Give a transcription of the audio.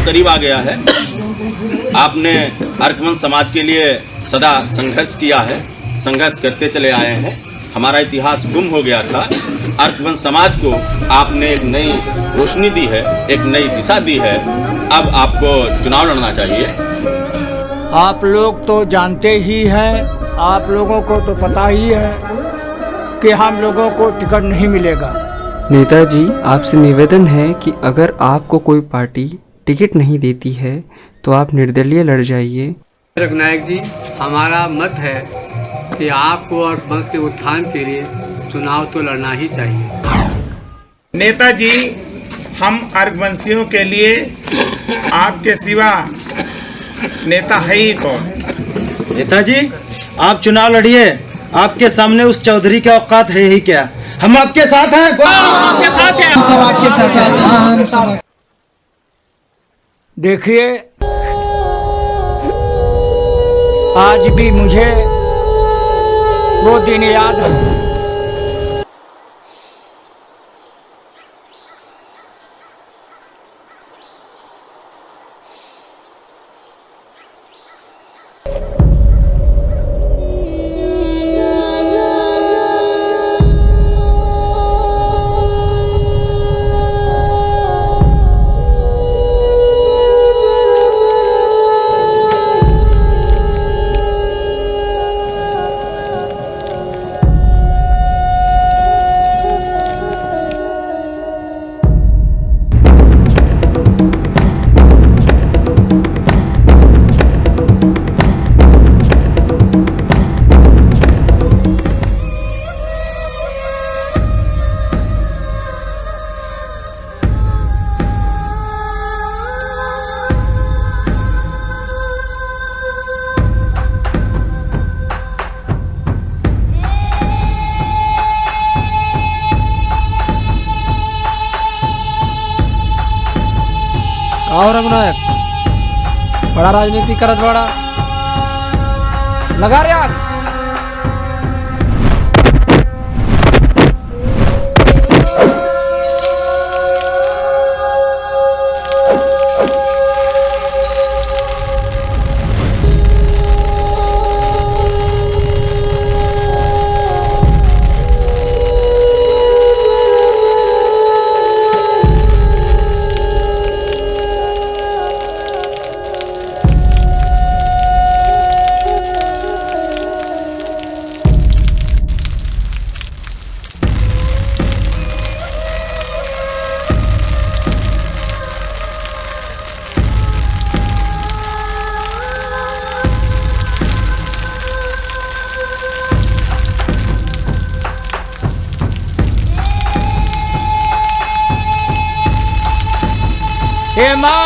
चुनाव करीब आ गया है। आपने अर्कवंश समाज के लिए सदा संघर्ष किया है, संघर्ष करते चले आए हैं। हमारा इतिहास गुम हो गया था। अर्कवंश समाज को आपने एक नई रोशनी दी है, एक नई दिशा दी है। अब आपको चुनाव लड़ना चाहिए। आप लोग तो जानते ही हैं, आप लोगों को तो पता ही है कि हम लोगों को टिकट नहीं मिलेगा। नेताजी, आपसे निवेदन है कि अगर आपको कोई पार्टी टिकट नहीं देती है तो आप निर्दलीय लड़ जाइए। रघुनायक जी, हमारा मत है कि आपको और वंश के उत्थान के लिए चुनाव तो लड़ना ही चाहिए। नेताजी, हम अर्कवंशियों के लिए आपके सिवा नेता है ही कौन। नेताजी, आप चुनाव लड़िए। आपके सामने उस चौधरी के औकात है ही क्या। हम आपके साथ हैं। आपके साथ हैं। आपके साथ हैं। देखिए, आज भी मुझे वो दिन याद है। और रघुनायक बड़ा राजनीति करत बड़ा लगा रे आग। हे माँ